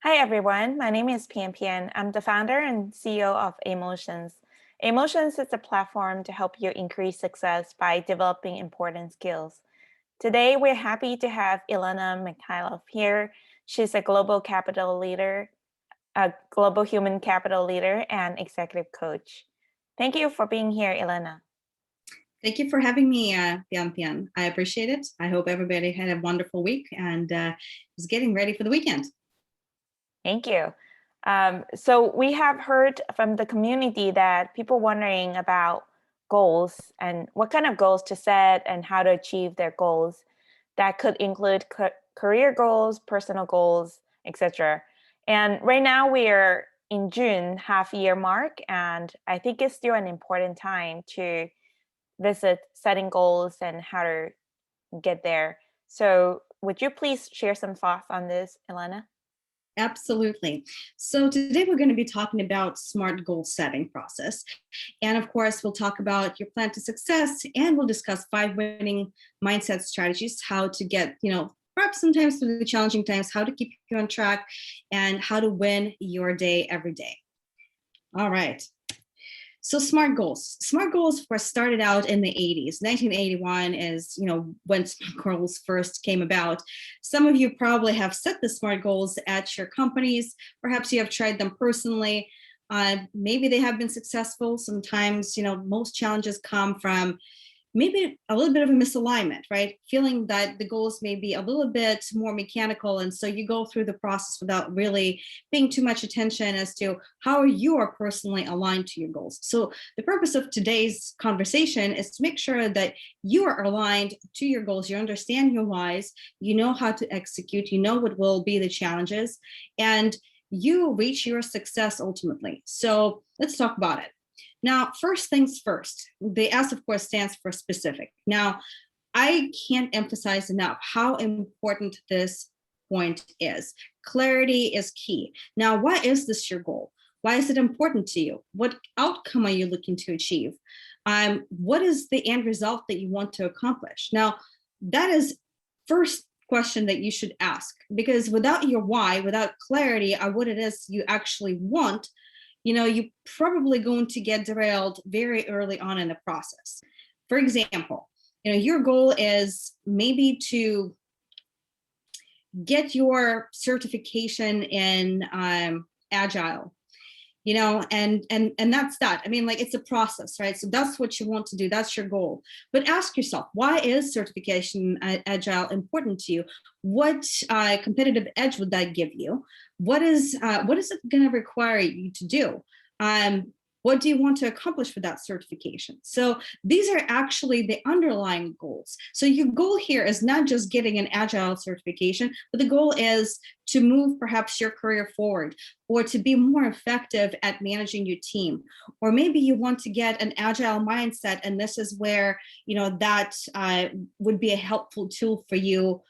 Hi, everyone. My name is Pian. I'm the founder and CEO of Amotions. Amotions is a platform to help you increase success by developing important skills. Today, we're happy to have Ilana Mikhailov here. She's a global capital leader, a global human capital leader, and executive coach. Thank you for being here, Ilana. Thank you for having me, Pian. I appreciate it. I hope everybody had a wonderful week and is getting ready for the weekend. Thank you. So we have heard from the community that people wondering about goals and what kind of goals to set and how to achieve their goals. That could include career goals, personal goals, etc. And right now we are in June, half year mark, and I think it's still an important time to visit setting goals and how to get there. So would you please share some thoughts on this, Elena? Absolutely. So today we're going to be talking about smart goal setting process. And of course, we'll talk about your plan to success and we'll discuss 5 winning mindset strategies, how to get, perhaps sometimes through the challenging times, how to keep you on track and how to win your day every day. All right. So smart goals. Smart goals were started out in the 80s. 1981 is, when smart goals first came about. Some of you probably have set the smart goals at your companies. Perhaps you have tried them personally. Maybe they have been successful. Sometimes, most challenges come from maybe a little bit of a misalignment, right? Feeling that the goals may be a little bit more mechanical. And so you go through the process without really paying too much attention as to how you are personally aligned to your goals. So the purpose of today's conversation is to make sure that you are aligned to your goals. You understand your whys, you know how to execute, you know what will be the challenges, and you reach your success ultimately. So let's talk about it. Now, first things first, the S, of course, stands for specific. Now, I can't emphasize enough how important this point is. Clarity is key. Now, why is this your goal? Why is it important to you? What outcome are you looking to achieve? What is the end result that you want to accomplish? Now, that is first question that you should ask, because without your why, without clarity on what it is you actually want, you're probably going to get derailed very early on in the process. For example, your goal is maybe to get your certification in Agile, and that's that. I mean, like, it's a process, right? So that's what you want to do. That's your goal. But ask yourself, why is certification Agile important to you? What competitive edge would that give you? What is it going to require you to do? What do you want to accomplish with that certification? So these are actually the underlying goals. So your goal here is not just getting an Agile certification, but the goal is to move perhaps your career forward, or to be more effective at managing your team. Or maybe you want to get an Agile mindset, and this is where, that would be a helpful tool for you,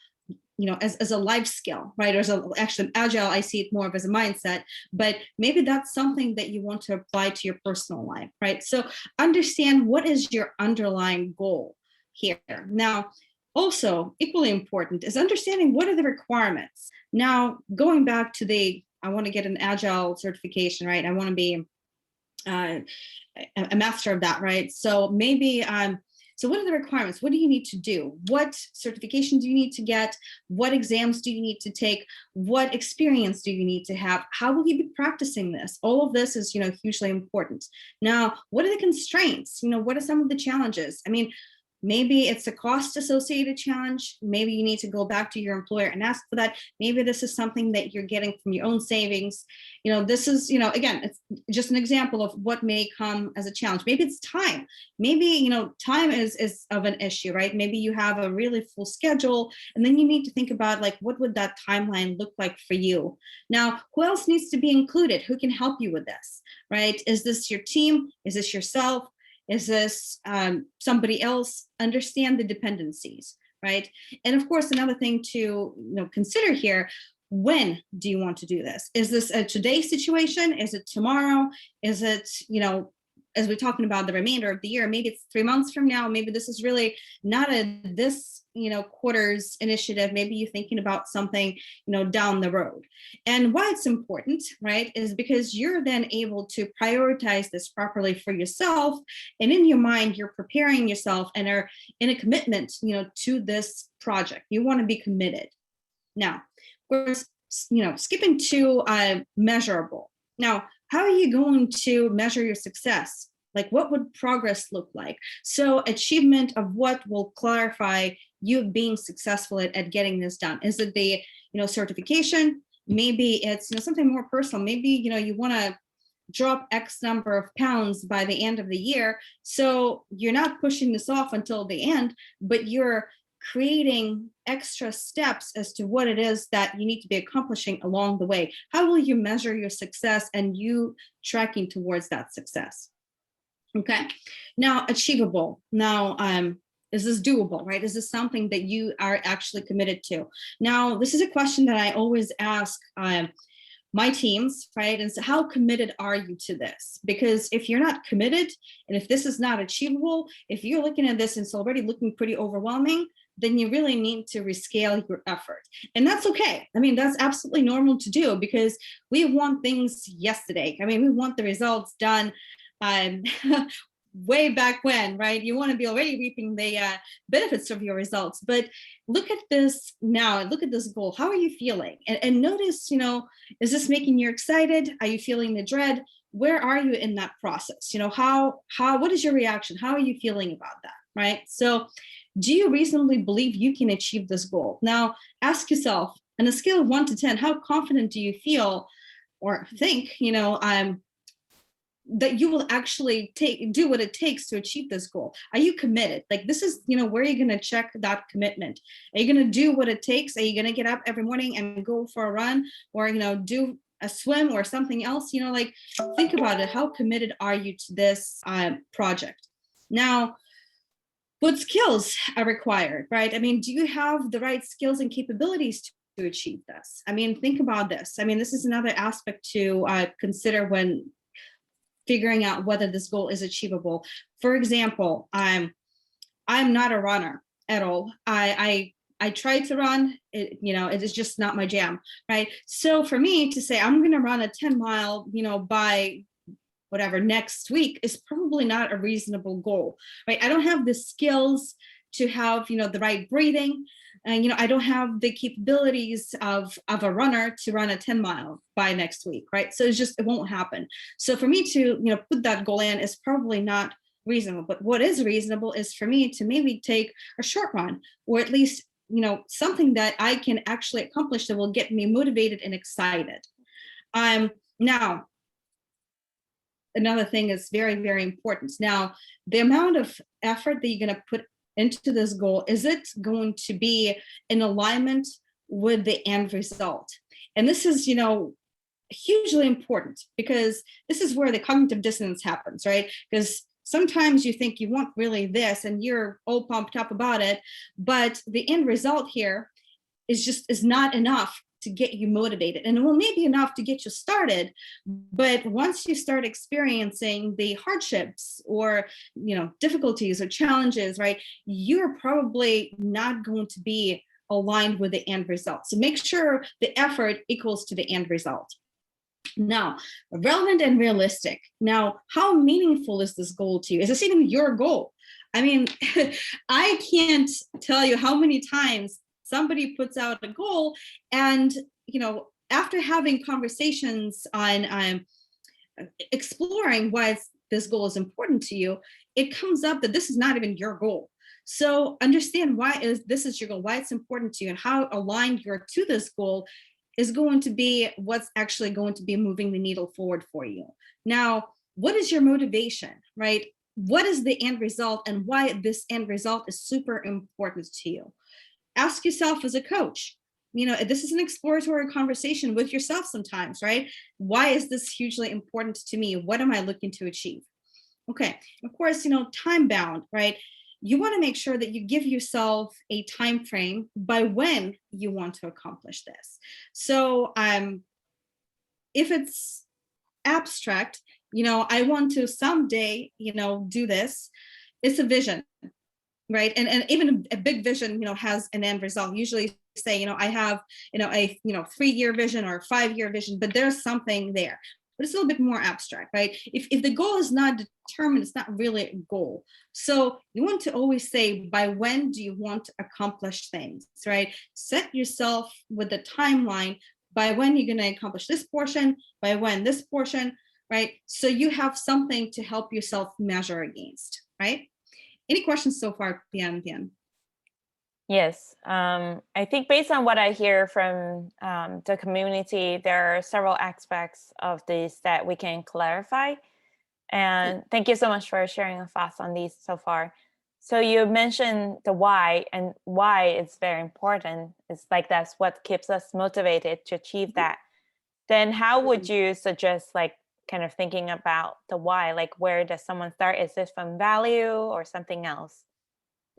as a life skill, right? Or actually Agile, I see it more of as a mindset, but maybe that's something that you want to apply to your personal life, right? So understand what is your underlying goal here. Now, also equally important is understanding what are the requirements. Now, going back to I want to get an Agile certification, right? I want to be a master of that, right? So maybe so what are the requirements? What do you need to do? What certification do you need to get? What exams do you need to take? What experience do you need to have? How will you be practicing this? All of this is, hugely important. Now, what are the constraints? What are some of the challenges? I mean, maybe it's a cost associated challenge. Maybe you need to go back to your employer and ask for that. Maybe this is something that you're getting from your own savings. This is, again, it's just an example of what may come as a challenge. Maybe it's time. Maybe, time is of an issue, right? Maybe you have a really full schedule, and then you need to think about, like, what would that timeline look like for you? Now, who else needs to be included? Who can help you with this, right? Is this your team? Is this yourself? Is this somebody else? Understand the dependencies, right? And of course, another thing to consider here, when do you want to do this? Is this a today situation? Is it tomorrow? Is it, as we're talking about the remainder of the year, maybe it's 3 months from now. Maybe this is really not a this quarter's initiative. Maybe you're thinking about something, down the road. And why it's important, right, is because you're then able to prioritize this properly for yourself. And in your mind, you're preparing yourself and are in a commitment, to this project. You want to be committed. Now, of course, skipping to measurable. Now, how are you going to measure your success? Like, what would progress look like? So achievement of what will clarify you being successful at getting this done? Is it the, certification? Maybe it's, something more personal. Maybe, you want to drop X number of pounds by the end of the year. So you're not pushing this off until the end, but you're creating extra steps as to what it is that you need to be accomplishing along the way. How will you measure your success and you tracking towards that success? Okay. Now, achievable. Now, is this doable, right? Is this something that you are actually committed to? Now, this is a question that I always ask my teams, right? And so how committed are you to this? Because if you're not committed, and if this is not achievable, if you're looking at this and it's already looking pretty overwhelming, then you really need to rescale your effort. And that's okay. I mean, that's absolutely normal to do because we want things yesterday. I mean, we want the results done way back when, right? You want to be already reaping the benefits of your results. But look at this now, look at this goal. How are you feeling? And notice, is this making you excited? Are you feeling the dread? Where are you in that process? What is your reaction? How are you feeling about that, right? So do you reasonably believe you can achieve this goal? Now, ask yourself, on a scale of 1 to 10, how confident do you feel or think, that you will actually do what it takes to achieve this goal? Are you committed? Like, this is, where you're going to check that commitment. Are you going to do what it takes? Are you going to get up every morning and go for a run or, do a swim or something else? Think about it. How committed are you to this project? Now, what skills are required, right? I mean, do you have the right skills and capabilities to achieve this? I mean, think about this. I mean, this is another aspect to consider when figuring out whether this goal is achievable. For example, I'm not a runner at all. I tried to run, it is just not my jam, right? So for me to say I'm going to run a 10-mile, by whatever next week is probably not a reasonable goal, right? I don't have the skills to have, the right breathing. And, I don't have the capabilities of a runner to run a 10-mile by next week, right? So it won't happen. So for me to, put that goal in is probably not reasonable. But what is reasonable is for me to maybe take a short run, or at least, something that I can actually accomplish that will get me motivated and excited. Now, another thing is very, very important. Now, the amount of effort that you're going to put into this goal, is it going to be in alignment with the end result? And this is, hugely important because this is where the cognitive dissonance happens, right? Because sometimes you think you want really this and you're all pumped up about it, but the end result here is not enough to get you motivated. And it will maybe enough to get you started, but once you start experiencing the hardships or difficulties or challenges, right, you're probably not going to be aligned with the end result. So make sure the effort equals to the end result. Now, relevant and realistic. Now, how meaningful is this goal to you? Is this even your goal? I mean, I can't tell you how many times somebody puts out a goal and, after having conversations on exploring why this goal is important to you, it comes up that this is not even your goal. So understand why this is your goal, why it's important to you, and how aligned you're to this goal is going to be what's actually going to be moving the needle forward for you. Now, what is your motivation, right? What is the end result and why this end result is super important to you? Ask yourself as a coach, this is an exploratory conversation with yourself sometimes, right? Why is this hugely important to me? What am I looking to achieve? Okay, of course, time bound, right? You want to make sure that you give yourself a time frame by when you want to accomplish this. So if it's abstract, I want to someday, do this, it's a vision. right? And even a big vision, has an end result. Usually say, I have, a 3-year vision or a 5-year vision, but there's something there. But it's a little bit more abstract, right? If the goal is not determined, it's not really a goal. So you want to always say, by when do you want to accomplish things, right? Set yourself with a timeline, by when you're going to accomplish this portion, by when this portion, right? So you have something to help yourself measure against, right? Any questions so far, Pian? Yes, I think based on what I hear from the community, there are several aspects of this that we can clarify. And thank you so much for sharing your thoughts on these so far. So you mentioned the why, and why is very important. It's like that's what keeps us motivated to achieve that. Then how would you suggest, like, kind of thinking about the why? Like, where does someone start? Is this from value or something else?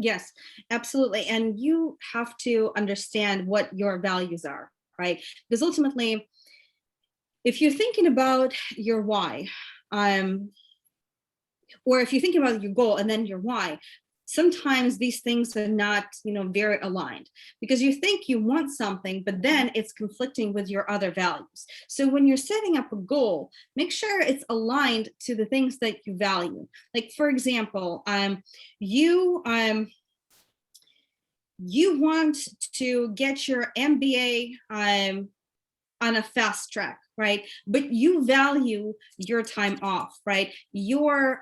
Yes, absolutely. And you have to understand what your values are, right? Because ultimately, if you're thinking about your why, um, or if you think about your goal and then your why, sometimes these things are not, very aligned, because you think you want something, but then it's conflicting with your other values. So when you're setting up a goal, make sure it's aligned to the things that you value. Like, for example, you you want to get your MBA on a fast track, right? But you value your time off, right? Your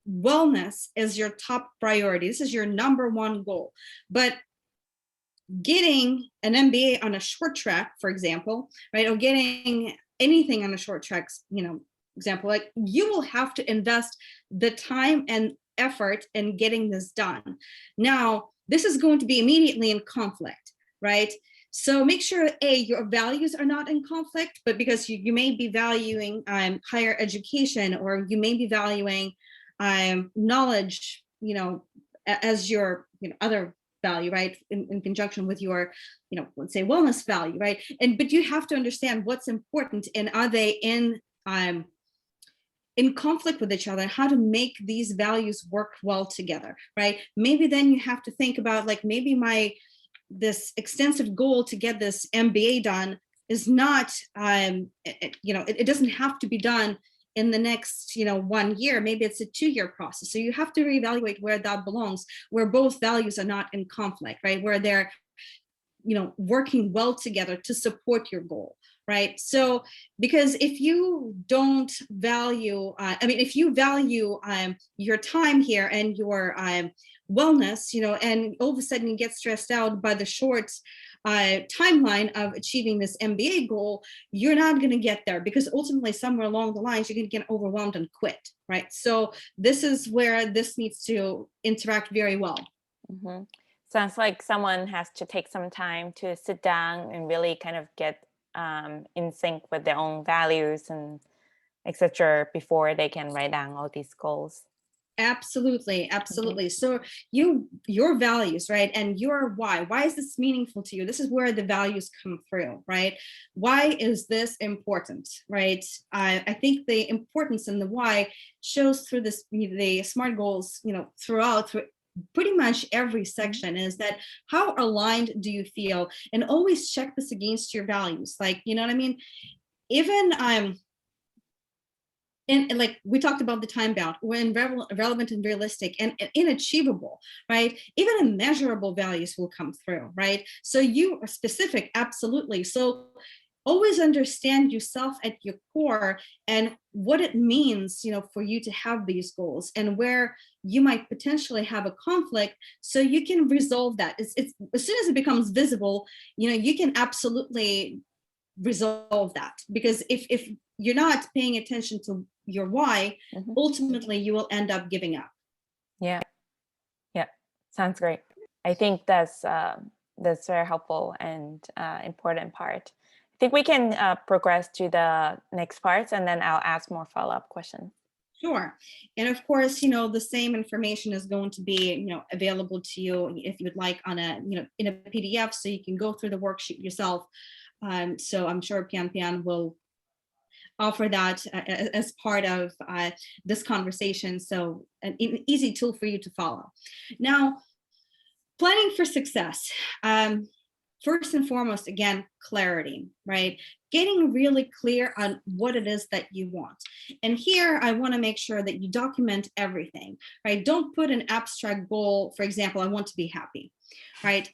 wellness is your top priority. This is your number one goal. But getting an MBA on a short track, for example, right, or getting anything on a short track, example, like, you will have to invest the time and effort in getting this done. Now, this is going to be immediately in conflict, right? So make sure, your values are not in conflict, but because you may be valuing higher education, or you may be valuing knowledge, as your other value, right, in conjunction with your, let's say, wellness value, right? But you have to understand what's important, and are they in conflict with each other, and how to make these values work well together, right? Maybe then you have to think about, like, maybe this extensive goal to get this MBA done is not, it doesn't have to be done in the next, 1 year. Maybe it's a 2-year process. So you have to reevaluate where that belongs, where both values are not in conflict, right? Where they're, working well together to support your goal, right? So, because if you don't value, if you value your time here and your wellness, and all of a sudden you get stressed out by the short timeline of achieving this MBA goal, you're not going to get there, because ultimately somewhere along the lines you're going to get overwhelmed and quit, right? So this is where this needs to interact very well. Mm-hmm. Sounds like someone has to take some time to sit down and really kind of get in sync with their own values and etc. before they can write down all these goals. Absolutely, absolutely. So your values, right, and your why is this meaningful to you? This is where the values come through, right? Why is this important, right? I think the importance and the why shows through the SMART goals, throughout pretty much every section, is that how aligned do you feel? And always check this against your values. Like, you know what I mean? Even and like we talked about the time bound, when relevant and realistic and inachievable, right? Even immeasurable values will come through, right? So you are specific, absolutely. So always understand yourself at your core and what it means, for you to have these goals, and where you might potentially have a conflict, so you can resolve that. It's as soon as it becomes visible, you can absolutely resolve that, because if you're not paying attention to your why, ultimately you will end up giving up. Yeah, sounds great. I think that's very helpful and important part. I think we can progress to the next parts, and then I'll ask more follow-up questions. Sure. And of course, the same information is going to be, available to you if you'd like on in a PDF, so you can go through the worksheet yourself. So I'm sure Pian will offer that as part of this conversation. So an easy tool for you to follow. Now, planning for success. First and foremost, again, clarity, right? Getting really clear on what it is that you want. And here I want to make sure that you document everything, right? Don't put an abstract goal. For example, I want to be happy, right?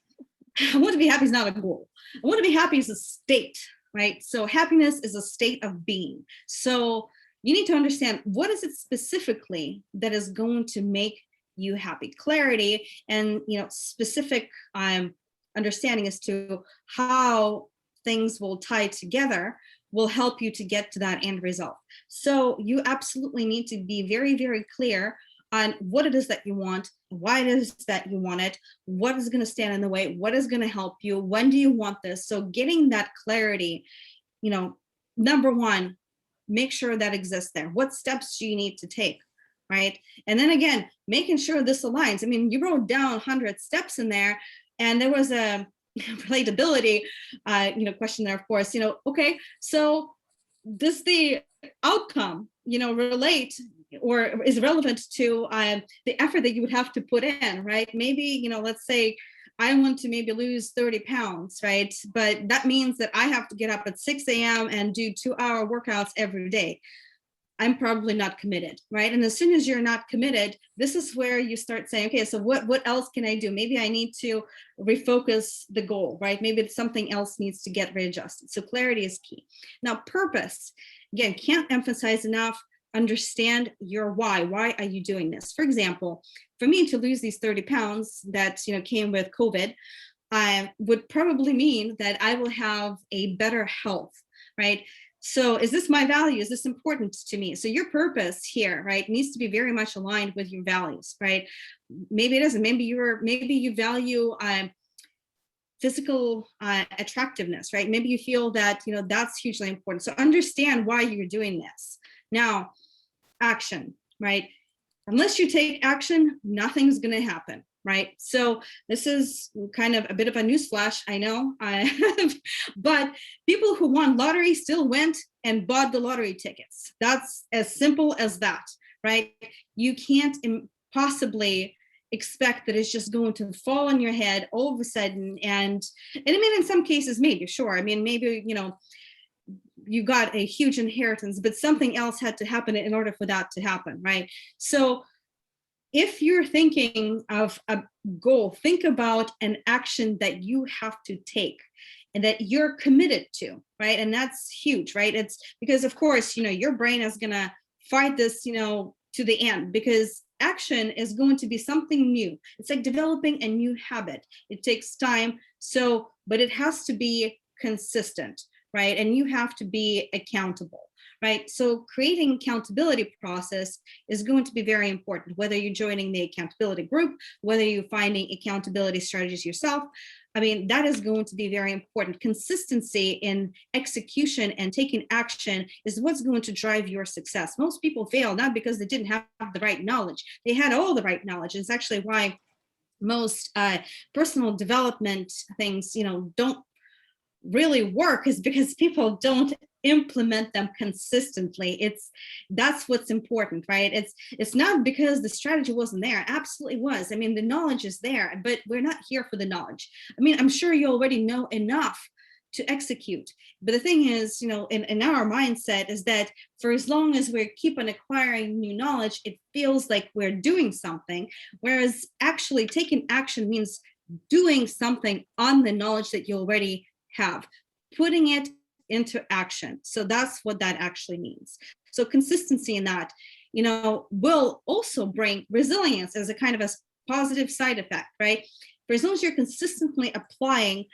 I want to be happy is not a goal. I want to be happy is a state, right? So happiness is a state of being. So you need to understand, what is it specifically that is going to make you happy? Clarity and, specific understanding as to how things will tie together will help you to get to that end result. So you absolutely need to be very, very clear on what it is that you want, why it is that you want it, what is going to stand in the way, what is going to help you, when do you want this? So getting that clarity, number one, make sure that exists there. What steps do you need to take, right? And then again, making sure this aligns. I mean, you wrote down 100 steps in there, and there was a relatability, question there, of course. Okay, so does the outcome, relate or is relevant to the effort that you would have to put in, right? Maybe, let's say I want to maybe lose 30 pounds, right? But that means that I have to get up at 6 a.m. and do 2-hour workouts every day. I'm probably not committed, right? And as soon as you're not committed, this is where you start saying, okay, so what else can I do? Maybe I need to refocus the goal, right? Maybe something else needs to get readjusted. So clarity is key. Now, purpose, again, can't emphasize enough. Understand your why. Why are you doing this? For example, for me to lose these 30 pounds that came with COVID, would probably mean that I will have a better health, right? So is this my value? Is this important to me? So your purpose here, right, needs to be very much aligned with your values, right? Maybe it isn't. Maybe you value physical attractiveness, right? Maybe you feel that that's hugely important. So understand why you're doing this. Now, action, right? Unless you take action, nothing's going to happen, right? So this is kind of a bit of a newsflash, I know, but people who won lottery still went and bought the lottery tickets. That's as simple as that, right? You can't possibly expect that it's just going to fall on your head all of a sudden. And I mean, in some cases, maybe, sure. I mean, maybe, you got a huge inheritance, but something else had to happen in order for that to happen, right? So if you're thinking of a goal, think about an action that you have to take and that you're committed to, right? And that's huge, right? It's because, of course, your brain is going to fight this, to the end, because action is going to be something new. It's like developing a new habit. It takes time. So, but it has to be consistent, right? And you have to be accountable, right? So creating accountability process is going to be very important, whether you're joining the accountability group, whether you're finding accountability strategies yourself. I mean, that is going to be very important. Consistency in execution and taking action is what's going to drive your success. Most people fail not because they didn't have the right knowledge. They had all the right knowledge. It's actually why most personal development things, don't really work, is because people don't implement them consistently. That's what's important, right? It's not because the strategy wasn't there. Absolutely was. I mean, the knowledge is there, but we're not here for the knowledge. I mean, I'm sure you already know enough to execute. But the thing is, in our mindset is that for as long as we keep on acquiring new knowledge, it feels like we're doing something, whereas actually taking action means doing something on the knowledge that you already have, putting it into action. So that's what that actually means. So consistency in that, will also bring resilience as a kind of a positive side effect, right? For as long as you're consistently applying,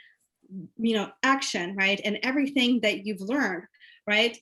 action, right, and everything that you've learned, right,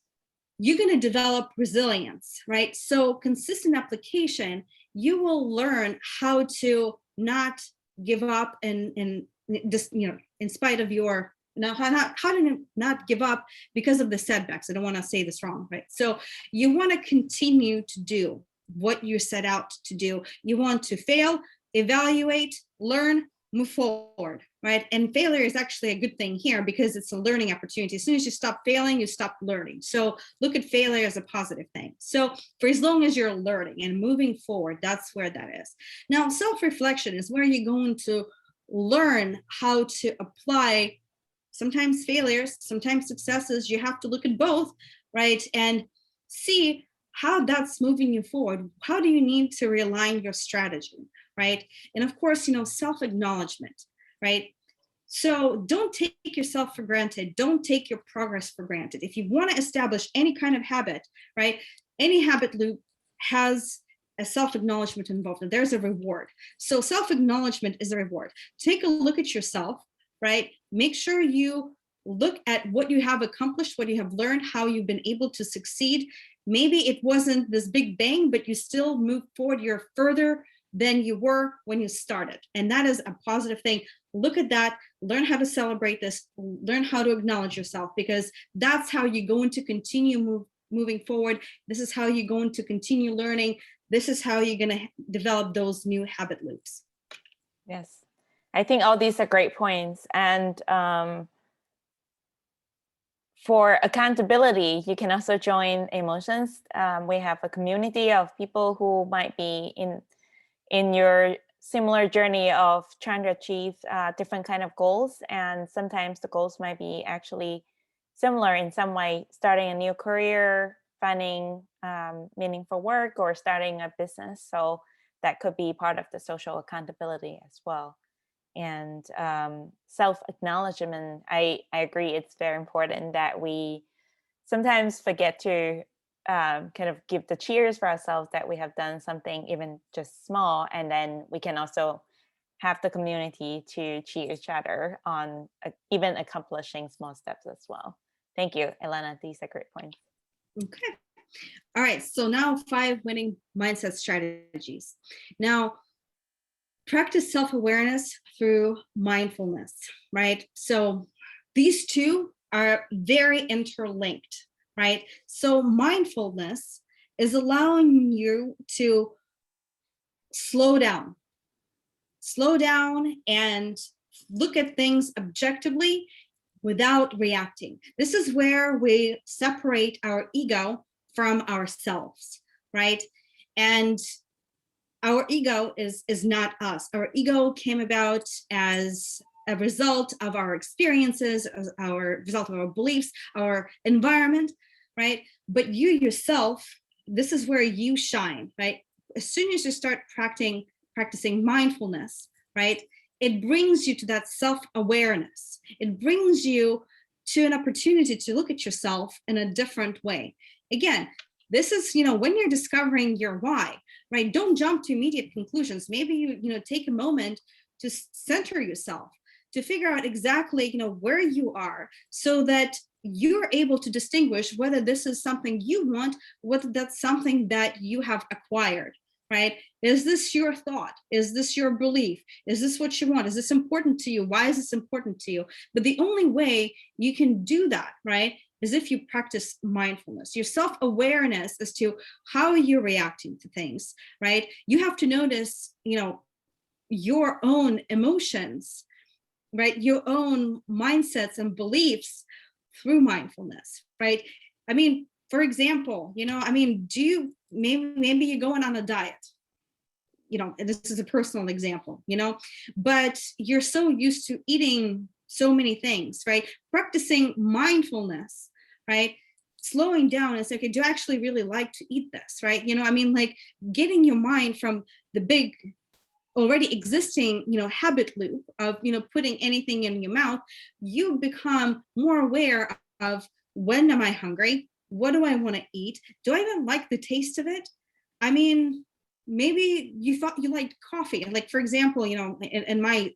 you're going to develop resilience, right? So consistent application, you will learn how to not give up and just, in spite of your how to not give up because of the setbacks. I don't want to say this wrong, right? So you want to continue to do what you set out to do. You want to fail, evaluate, learn, move forward, right? And failure is actually a good thing here because it's a learning opportunity. As soon as you stop failing, you stop learning. So look at failure as a positive thing. So for as long as you're learning and moving forward, that's where that is. Now, self-reflection is where you're going to learn how to apply sometimes failures, sometimes successes. You have to look at both, right? And see how that's moving you forward. How do you need to realign your strategy, right? And of course, self-acknowledgement, right? So don't take yourself for granted. Don't take your progress for granted. If you want to establish any kind of habit, right? Any habit loop has a self-acknowledgement involved, and there's a reward. So self-acknowledgement is a reward. Take a look at yourself, right? Make sure you look at what you have accomplished, what you have learned, how you've been able to succeed. Maybe it wasn't this big bang, but you still move forward. You're further than you were when you started. And that is a positive thing. Look at that, learn how to celebrate this, learn how to acknowledge yourself, because that's how you're going to continue moving forward. This is how you're going to continue learning. This is how you're going to develop those new habit loops. Yes, I think all these are great points. And for accountability, you can also join Amotions. We have a community of people who might be in your similar journey of trying to achieve different kind of goals. And sometimes the goals might be actually similar in some way, starting a new career, finding meaningful work, or starting a business. So that could be part of the social accountability as well. And self-acknowledgement, I agree, it's very important that we sometimes forget to kind of give the cheers for ourselves that we have done something even just small, and then we can also have the community to cheer each other on even accomplishing small steps as well. Thank you, Elena. These are great points. Okay. All right. So now 5 winning mindset strategies. Now, practice self-awareness through mindfulness, right? So these two are very interlinked, right? So mindfulness is allowing you to slow down and look at things objectively without reacting. This is where we separate our ego from ourselves, right? And our ego is not us. Our ego came about as a result of our experiences, as our result of our beliefs, our environment, right? But you yourself, this is where you shine, right? As soon as you start practicing mindfulness, right, it brings you to that self-awareness. It brings you to an opportunity to look at yourself in a different way. Again, this is, when you're discovering your why, right? Don't jump to immediate conclusions. Maybe you take a moment to center yourself, to figure out exactly, where you are, so that you're able to distinguish whether this is something you want, whether that's something that you have acquired, right? Is this your thought? Is this your belief? Is this what you want? Is this important to you? Why is this important to you? But the only way you can do that, right, is if you practice mindfulness, your self-awareness as to how you're reacting to things, right? You have to notice, your own emotions, right? Your own mindsets and beliefs through mindfulness, right? I mean, for example, do you, maybe you're going on a diet, and this is a personal example, but you're so used to eating so many things, right? Practicing mindfulness, right? Slowing down and say, okay, do I actually really like to eat this, right? Like getting your mind from the big already existing, habit loop of, putting anything in your mouth, you become more aware of, when am I hungry? What do I want to eat? Do I even like the taste of it? I mean, maybe you thought you liked coffee. And like, for example, in my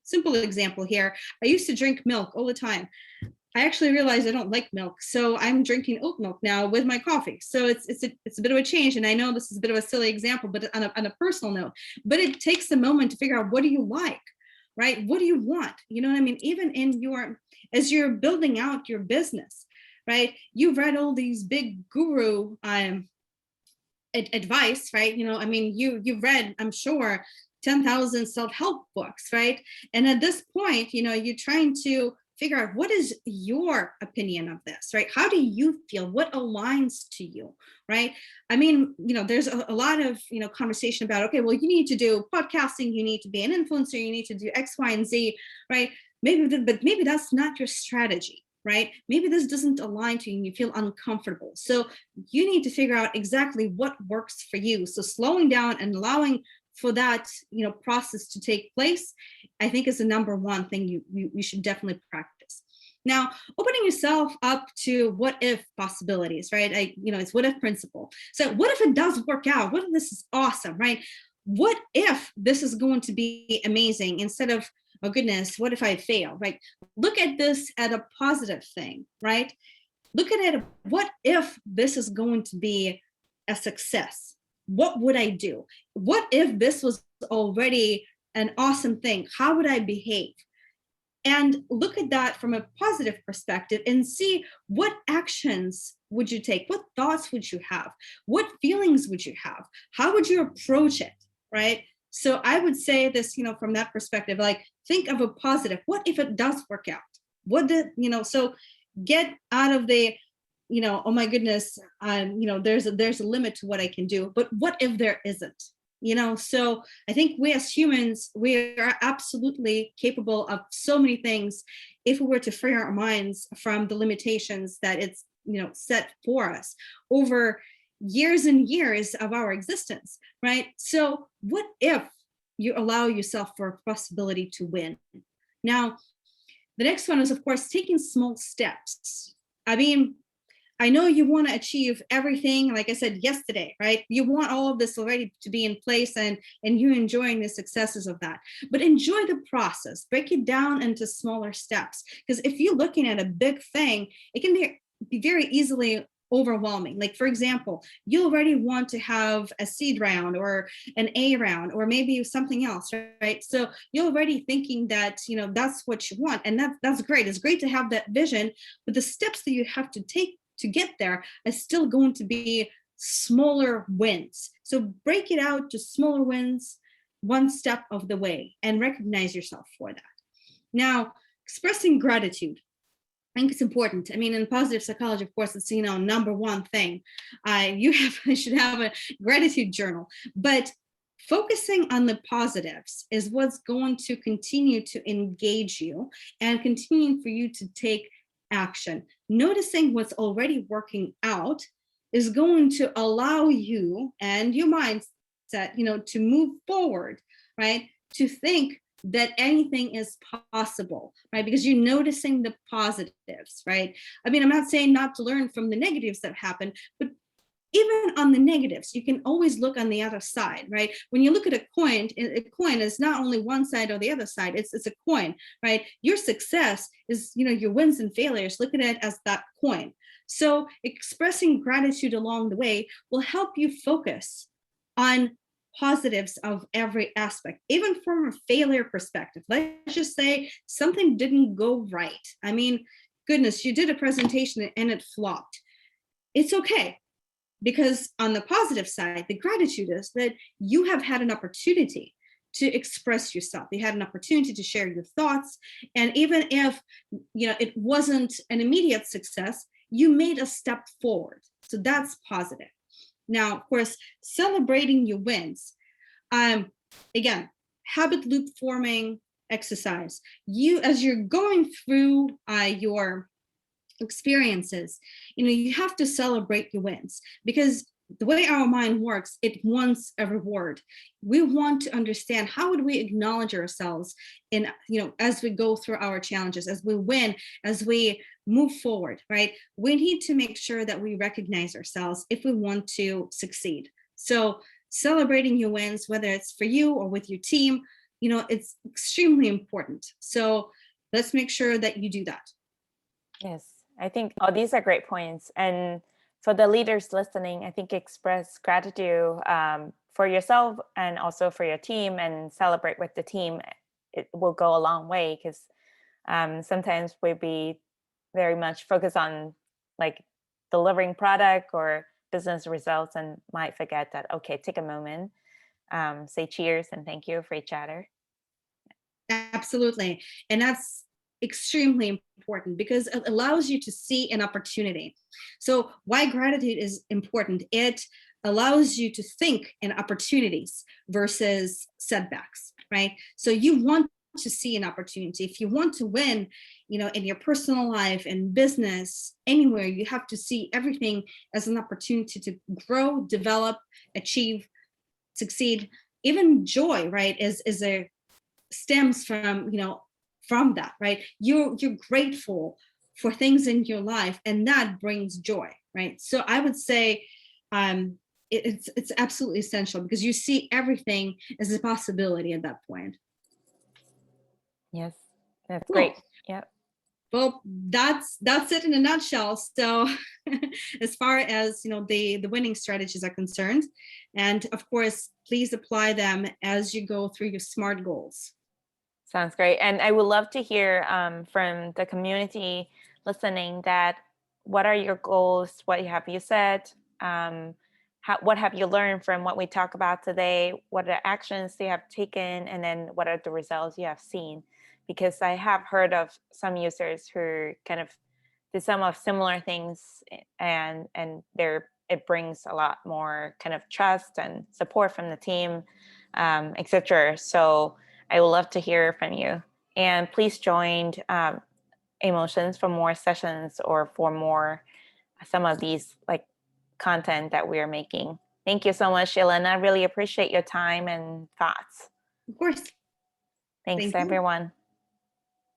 simple example here, I used to drink milk all the time. I actually realized I don't like milk, so I'm drinking oat milk now with my coffee. So it's a bit of a change, and I know this is a bit of a silly example, but on a personal note. But it takes a moment to figure out, what do you like, right? What do you want? You know what I mean? Even as you're building out your business, right? You've read all these big guru advice, right? You've read, I'm sure, 10,000 self-help books, right? And at this point, you're trying to figure out what is your opinion of this, right? How do you feel? What aligns to you, right? I mean, there's a lot of, conversation about, okay, well, you need to do podcasting, you need to be an influencer, you need to do X, Y, and Z, right? But maybe that's not your strategy, right? Maybe this doesn't align to you and you feel uncomfortable. So you need to figure out exactly what works for you. So slowing down and allowing for that process to take place, I think is the number one thing you should definitely practice. Now, opening yourself up to what if possibilities, right? It's what if principle. So what if it does work out? What if this is awesome, right? What if this is going to be amazing instead of, oh goodness, what if I fail, right? Look at this at a positive thing, right? Look at it, what if this is going to be a success? What would I do? What if this was already an awesome thing? How would I behave? And look at that from a positive perspective and see what actions would you take? What thoughts would you have? What feelings would you have? How would you approach it, right? So I would say this, from that perspective, like think of a positive. What if it does work out? So get out of the, oh my goodness, there's a limit to what I can do, but what if there isn't? So I think we as humans, we are absolutely capable of so many things if we were to free our minds from the limitations that it's, set for us over years and years of our existence, right? So what if you allow yourself for a possibility to win? Now, the next one is, of course, taking small steps. I mean, I know you want to achieve everything, like I said yesterday, right? You want all of this already to be in place and you're enjoying the successes of that. But enjoy the process, break it down into smaller steps. Because if you're looking at a big thing, it can be very easily overwhelming. Like, for example, you already want to have a seed round or an A round or maybe something else, right? So you're already thinking that, that's what you want. And that's great. It's great to have that vision, but the steps that you have to take to get there is still going to be smaller wins. So break it out to smaller wins, one step of the way, and recognize yourself for that. Now, expressing gratitude. I think it's important. I mean, in positive psychology, of course, it's, number one thing. You should have a gratitude journal, but focusing on the positives is what's going to continue to engage you and continuing for you to take action. Noticing what's already working out is going to allow you and your mindset, to move forward, right? To think that anything is possible, right? Because you're noticing the positives, right? I mean, I'm not saying not to learn from the negatives that happen, but even on the negatives, you can always look on the other side, right? When you look at a coin is not only one side or the other side, it's a coin, right? Your success is, your wins and failures. Look at it as that coin. So expressing gratitude along the way will help you focus on positives of every aspect, even from a failure perspective. Let's just say something didn't go right. I mean, goodness, you did a presentation and it flopped. It's okay. Because on the positive side, the gratitude is that you have had an opportunity to express yourself. You had an opportunity to share your thoughts. And even if, it wasn't an immediate success, you made a step forward. So that's positive. Now, of course, celebrating your wins. Again, habit loop forming exercise. As you're going through your experiences, you have to celebrate your wins, because the way our mind works, it wants a reward. We want to understand how would we acknowledge ourselves in, as we go through our challenges, as we win, as we move forward, right? We need to make sure that we recognize ourselves if we want to succeed. So celebrating your wins, whether it's for you or with your team, it's extremely important. So let's make sure that you do that. Yes, I think these are great points. And for the leaders listening, I think express gratitude for yourself and also for your team, and celebrate with the team. It will go a long way, because sometimes we be very much focused on like delivering product or business results and might forget that, okay, take a moment say cheers and thank you for each other. Absolutely. And that's extremely important because it allows you to see an opportunity. So, why gratitude is important? It allows you to think in opportunities versus setbacks, right? So, you want to see an opportunity. If you want to win, in your personal life and business, anywhere, you have to see everything as an opportunity to grow, develop, achieve, succeed. Even joy, right, is a stems from that, right? You're grateful for things in your life, and that brings joy, right? So I would say it's absolutely essential because you see everything as a possibility at that point. Yes, that's great. Cool. Yep. Well, that's it in a nutshell. So as far as the winning strategies are concerned, and of course please apply them as you go through your SMART goals. Sounds great. And I would love to hear from the community listening that what are your goals? What have you set? What have you learned from what we talked about today? What are the actions you have taken? And then what are the results you have seen? Because I have heard of some users who kind of did some of similar things and it brings a lot more kind of trust and support from the team, etc. So I would love to hear from you. And please join Emotions for more sessions or for more some of these like content that we are making. Thank you so much, Elena. I really appreciate your time and thoughts. Of course. Thanks, Thank you. everyone.